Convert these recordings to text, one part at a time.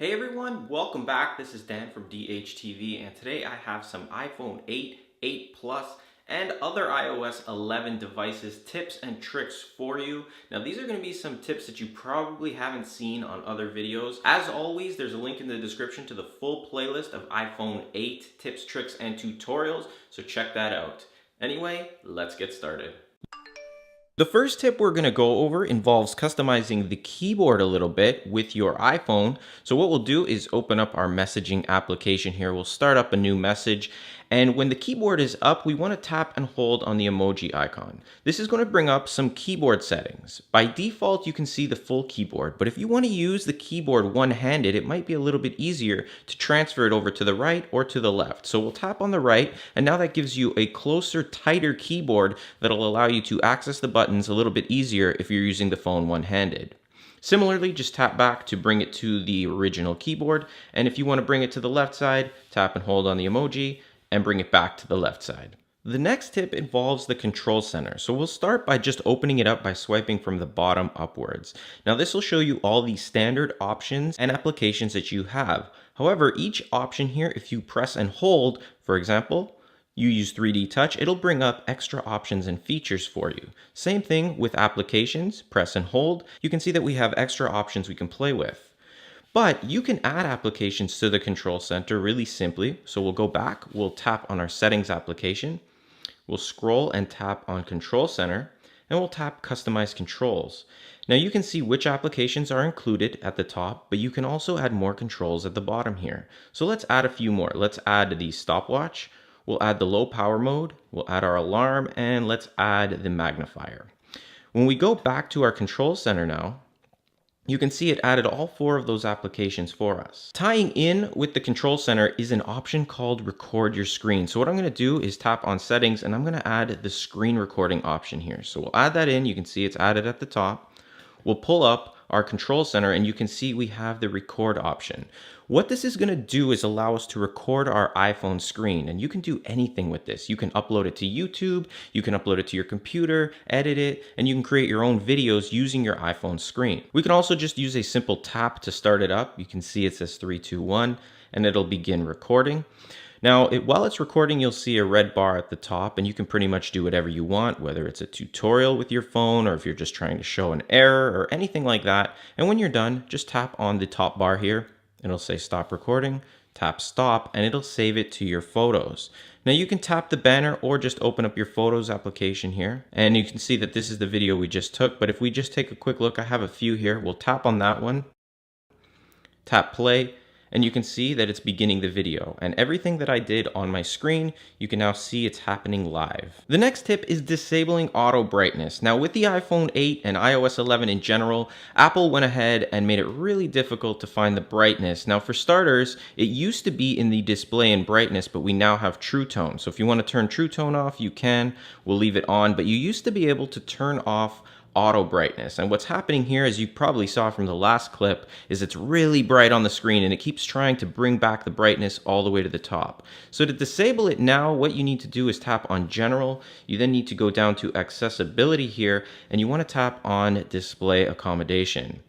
Hey everyone, welcome back. This is Dan from DHTV, and today I have some iPhone 8, 8 Plus, and other iOS 11 devices tips and tricks for you. Now these are going to be some tips that you probably haven't seen on other videos. As always, there's a link in the description to the full playlist of iPhone 8 tips, tricks, and tutorials, so check that out. Anyway, let's get started. The first tip we're going to go over involves customizing the keyboard a little bit with your iPhone. So what we'll do is open up our messaging application here. We'll start up a new message. And when the keyboard is up, we want to tap and hold on the emoji icon. This is going to bring up some keyboard settings. By default, you can see the full keyboard, but if you want to use the keyboard one-handed, it might be a little bit easier to transfer it over to the right or to the left. So we'll tap on the right, and now that gives you a closer, tighter keyboard that'll allow you to access the buttons a little bit easier if you're using the phone one-handed. Similarly, just tap back to bring it to the original keyboard, and if you want to bring it to the left side, tap and hold on the emoji, and bring it back to the left side. The next tip involves the control center. So we'll start by just opening it up by swiping from the bottom upwards. Now this will show you all the standard options and applications that you have. However, each option here, if you press and hold, for example, you use 3D Touch, it'll bring up extra options and features for you. Same thing with applications, press and hold. You can see that we have extra options we can play with. But you can add applications to the control center really simply. So we'll go back, we'll tap on our settings application, we'll scroll and tap on control center, and we'll tap customize controls. Now you can see which applications are included at the top, but you can also add more controls at the bottom here. So let's add a few more. Let's add the stopwatch, we'll add the low power mode, we'll add our alarm, and let's add the magnifier. When we go back to our control center now, you can see it added all 4 of those applications for us. Tying in with the control center is an option called record your screen. So what I'm going to do is tap on settings, and I'm going to add the screen recording option here. So we'll add that in. You can see it's added at the top. We'll pull up our control center, and you can see we have the record option. What this is going to do is allow us to record our iPhone screen, and you can do anything with this. You can upload it to YouTube, you can upload it to your computer, edit it, and you can create your own videos using your iPhone screen. We can also just use a simple tap to start it up. You can see it says 3, 2, 1, and it'll begin recording. Now, while it's recording, you'll see a red bar at the top, and you can pretty much do whatever you want, whether it's a tutorial with your phone or if you're just trying to show an error or anything like that. And when you're done, just tap on the top bar here. It'll say stop recording, tap stop, and it'll save it to your photos. Now you can tap the banner or just open up your photos application here, and you can see that this is the video we just took. But if we just take a quick look, I have a few here. We'll tap on that one, tap play, and you can see that it's beginning the video, and everything that I did on my screen, you can now see it's happening live. The next tip is disabling auto brightness. Now with the iPhone 8 and iOS 11 in general, Apple went ahead and made it really difficult to find the brightness. Now for starters, it used to be in the display and brightness, but we now have True Tone. So if you want to turn True Tone off, you can. We'll leave it on, but you used to be able to turn off auto brightness. And what's happening here, as you probably saw from the last clip, is it's really bright on the screen and it keeps trying to bring back the brightness all the way to the top. So to disable it now, what you need to do is tap on General. You then need to go down to Accessibility here, and you want to tap on Display Accommodation.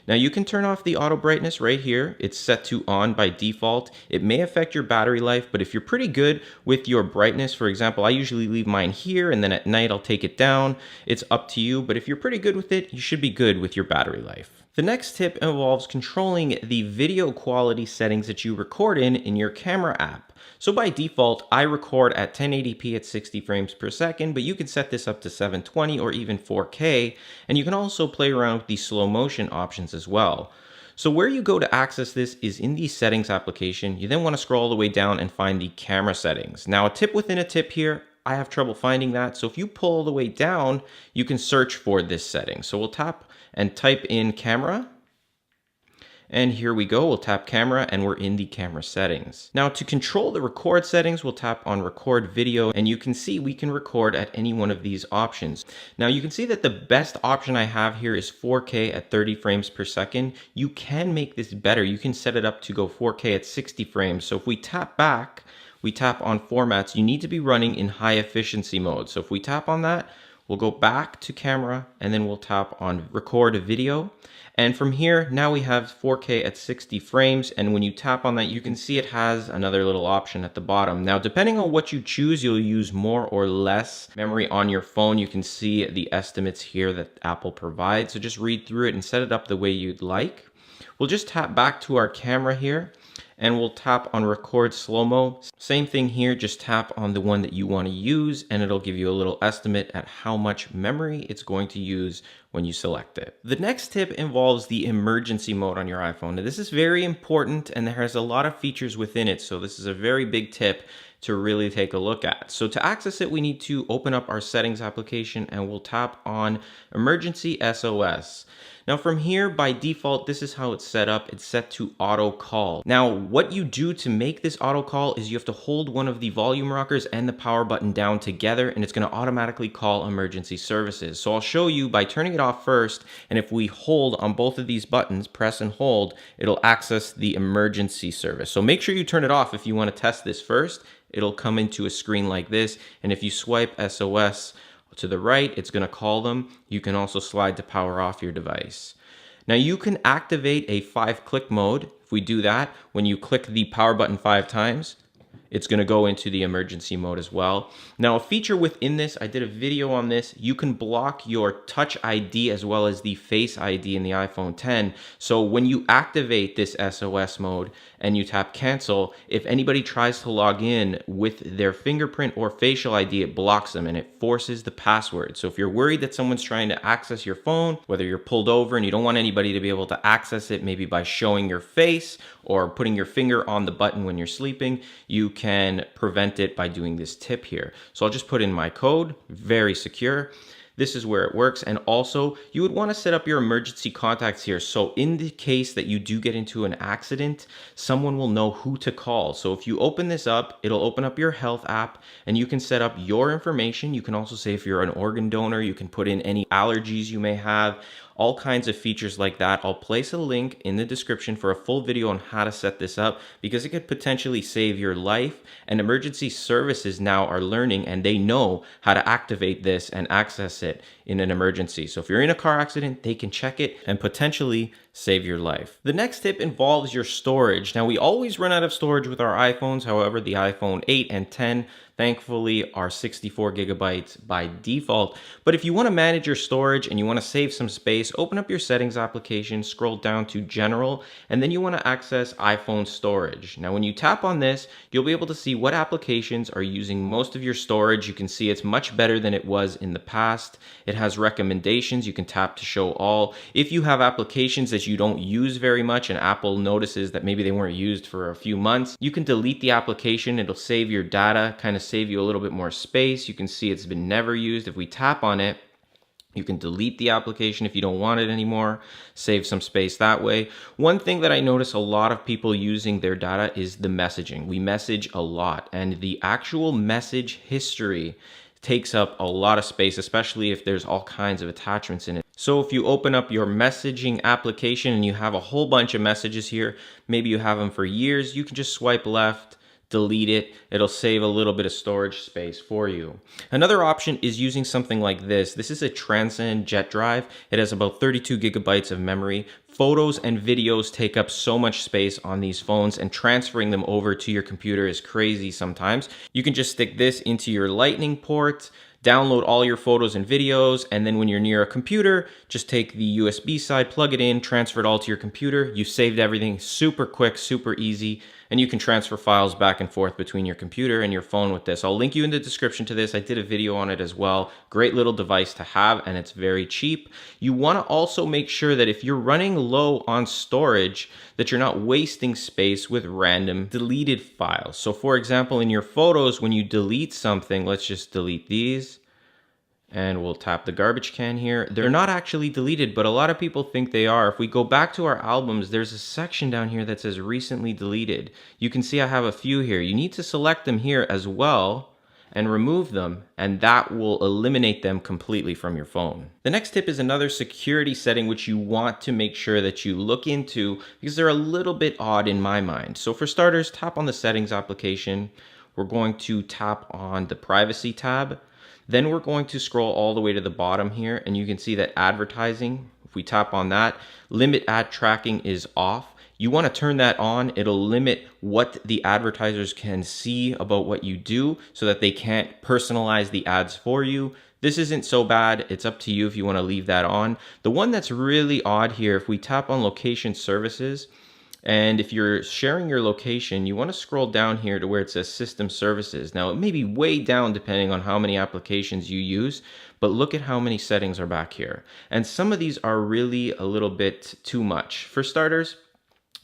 Now you can turn off the auto brightness right here. It's set to on by default. It may affect your battery life, but if you're pretty good with your brightness, for example, I usually leave mine here and then at night I'll take it down. It's up to you, but if you're pretty good with it, you should be good with your battery life. The next tip involves controlling the video quality settings that you record in your camera app. So by default, I record at 1080p at 60 frames per second, but you can set this up to 720 or even 4K, and you can also play around with the slow motion options as well. So where you go to access this is in the settings application. You then want to scroll all the way down and find the camera settings. Now a tip within a tip here, I have trouble finding that. So if you pull all the way down, you can search for this setting. So we'll tap and type in camera. And here we go, we'll tap camera and we're in the camera settings. Now to control the record settings, we'll tap on record video, and you can see we can record at any one of these options. Now you can see that the best option I have here is 4K at 30 frames per second. You can make this better. You can set it up to go 4K at 60 frames. So if we tap back, we tap on formats, you need to be running in high efficiency mode. So if we tap on that, We'll go back to camera and then we'll tap on record a video. And from here, now we have 4K at 60 frames. And when you tap on that, you can see it has another little option at the bottom. Now, depending on what you choose, you'll use more or less memory on your phone. You can see the estimates here that Apple provides. So just read through it and set it up the way you'd like. We'll just tap back to our camera here and we'll tap on record slow-mo. Same thing here, just tap on the one that you want to use and it'll give you a little estimate at how much memory it's going to use when you select it. The next tip involves the emergency mode on your iPhone. Now, this is very important and there has a lot of features within it, so this is a very big tip to really take a look at. So to access it, we need to open up our settings application and we'll tap on emergency SOS. Now from here, by default, this is how it's set up. It's set to auto call. Now, what you do to make this auto call is you have to hold one of the volume rockers and the power button down together, and it's gonna automatically call emergency services. So I'll show you by turning it off first, and if we hold on both of these buttons, press and hold, it'll access the emergency service. So make sure you turn it off if you wanna test this first. It'll come into a screen like this, and if you swipe SOS to the right, it's going to call them. You can also slide to power off your device. Now you can activate a 5-click mode. If we do that, when you click the power button 5 times, it's going to go into the emergency mode as well. Now, a feature within this, I did a video on this, you can block your Touch ID as well as the Face ID in the iPhone X. So when you activate this SOS mode and you tap cancel, if anybody tries to log in with their fingerprint or facial ID, it blocks them and it forces the password. So if you're worried that someone's trying to access your phone, whether you're pulled over and you don't want anybody to be able to access it, maybe by showing your face or putting your finger on the button when you're sleeping, you can prevent it by doing this tip here. So I'll just put in my code, very secure. This is where it works. And also you would want to set up your emergency contacts here. So in the case that you do get into an accident, someone will know who to call. So if you open this up, it'll open up your health app and you can set up your information. You can also say if you're an organ donor, you can put in any allergies you may have, all kinds of features like that. I'll place a link in the description for a full video on how to set this up because it could potentially save your life, and emergency services now are learning and they know how to activate this and access it in an emergency. So if you're in a car accident, they can check it and potentially save your life. The next tip involves your storage. Now, we always run out of storage with our iPhones. However, the iPhone 8 and 10 thankfully are 64 gigabytes by default. But if you want to manage your storage and you want to save some space, open up your settings application, scroll down to general, and then you want to access iPhone storage. Now, when you tap on this, you'll be able to see what applications are using most of your storage. You can see it's much better than it was in the past. It has recommendations. You can tap to show all. If you have applications that you don't use very much and Apple notices that maybe they weren't used for a few months, you can delete the application. It'll save your data, kind of save you a little bit more space. You can see it's been never used. If we tap on it, you can delete the application if you don't want it anymore, save some space that way. One thing that I notice a lot of people using their data is the messaging. We message a lot, and the actual message history takes up a lot of space, especially if there's all kinds of attachments in it. So if you open up your messaging application and you have a whole bunch of messages here, maybe you have them for years, you can just swipe left, delete it. It'll save a little bit of storage space for you. Another option is using something like this. This is a Transcend Jet Drive. It has about 32 gigabytes of memory. Photos and videos take up so much space on these phones, and transferring them over to your computer is crazy sometimes. You can just stick this into your Lightning port, download all your photos and videos, and then when you're near a computer, just take the USB side, plug it in, transfer it all to your computer. You've saved everything. Super quick, super easy, and you can transfer files back and forth between your computer and your phone with this. I'll link you in the description to this. I did a video on it as well. Great little device to have, and it's very cheap. You want to also make sure that if you're running low on storage, that you're not wasting space with random deleted files. So for example, in your photos, when you delete something, let's just delete these. And we'll tap the garbage can here. They're not actually deleted, but a lot of people think they are. If we go back to our albums, there's a section down here that says recently deleted. You can see I have a few here. You need to select them here as well and remove them, and that will eliminate them completely from your phone. The next tip is another security setting which you want to make sure that you look into because they're a little bit odd in my mind. So for starters, tap on the settings application. We're going to tap on the privacy tab. Then we're going to scroll all the way to the bottom here, and you can see that advertising, if we tap on that, limit ad tracking is off. You want to turn that on. It'll limit what the advertisers can see about what you do so that they can't personalize the ads for you. This isn't so bad. It's up to you if you want to leave that on. The one that's really odd here, if we tap on location services, and if you're sharing your location, you want to scroll down here to where it says system services. Now, it may be way down depending on how many applications you use, but look at how many settings are back here. And some of these are really a little bit too much. For starters,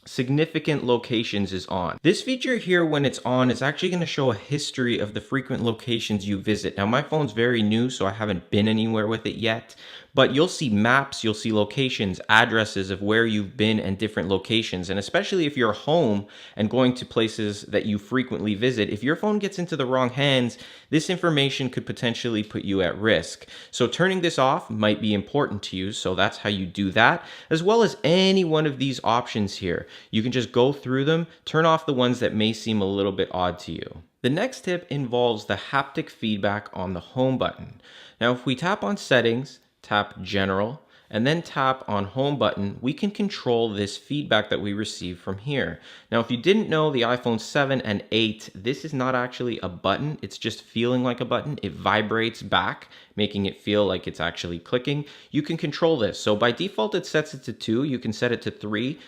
significant locations is on. This feature here, when it's on, is actually going to show a history of the frequent locations you visit. Now, my phone's very new, so I haven't been anywhere with it yet, but you'll see maps, you'll see locations, addresses of where you've been and different locations. And especially if you're home and going to places that you frequently visit, if your phone gets into the wrong hands, this information could potentially put you at risk. So turning this off might be important to you. So that's how you do that, as well as any one of these options here. You can just go through them, turn off the ones that may seem a little bit odd to you. The next tip involves the haptic feedback on the home button. Now, if we tap on settings, tap general, and then tap on home button, we can control this feedback that we receive from here. Now, if you didn't know, the iPhone 7 and 8, this is not actually a button. It's just feeling like a button. It vibrates back, making it feel like it's actually clicking. You can control this. So by default, it sets it to 2. You can set it to 3.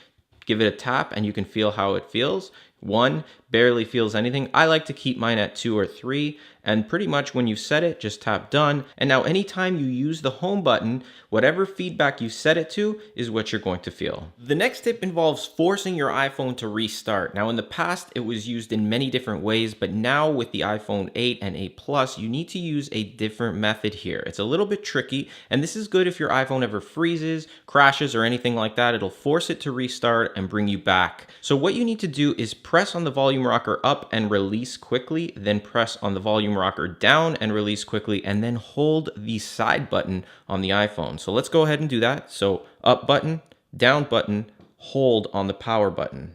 Give it a tap and you can feel how it feels. 1 barely feels anything. I like to keep mine at 2 or 3, and pretty much when you set it, just tap done. And now anytime you use the home button, whatever feedback you set it to is what you're going to feel. The next tip involves forcing your iPhone to restart. Now, in the past, it was used in many different ways, but now with the iPhone 8 and 8 Plus, you need to use a different method here. It's a little bit tricky, and this is good if your iPhone ever freezes, crashes, or anything like that. It'll force it to restart and bring you back. So what you need to do is press on the volume rocker up and release quickly, then press on the volume rocker down and release quickly, and then hold the side button on the iPhone. So let's go ahead and do that. So up button, down button, hold on the power button.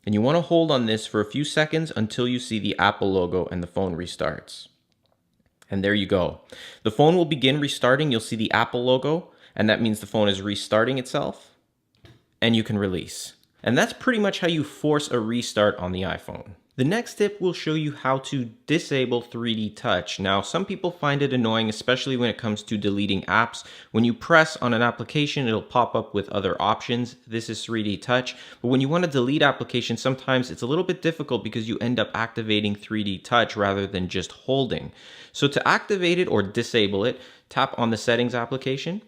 And you want to hold on this for a few seconds until you see the Apple logo and the phone restarts. And there you go. The phone will begin restarting. You'll see the Apple logo, and that means the phone is restarting itself, and you can release. And that's pretty much how you force a restart on the iPhone. The next tip will show you how to disable 3D Touch. Now, some people find it annoying, especially when it comes to deleting apps. When you press on an application, it'll pop up with other options. This is 3D Touch. But when you want to delete applications, sometimes it's a little bit difficult because you end up activating 3D Touch rather than just holding. So to activate it or disable it, tap on the Settings application,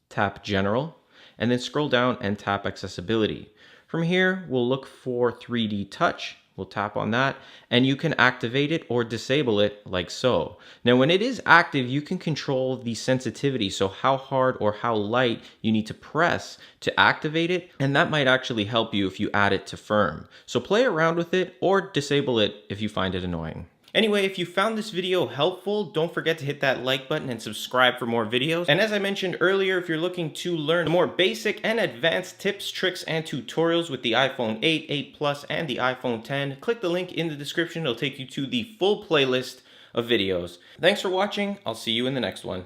tap General, and then scroll down and tap Accessibility. From here, we'll look for 3D Touch. We'll tap on that, and you can activate it or disable it like so. Now, when it is active, you can control the sensitivity, so how hard or how light you need to press to activate it, and that might actually help you if you add it to firm. So play around with it or disable it if you find it annoying. Anyway, if you found this video helpful, don't forget to hit that like button and subscribe for more videos. And as I mentioned earlier, if you're looking to learn more basic and advanced tips, tricks, and tutorials with the iPhone 8, 8 Plus, and the iPhone 10, click the link in the description. It'll take you to the full playlist of videos. Thanks for watching. I'll see you in the next one.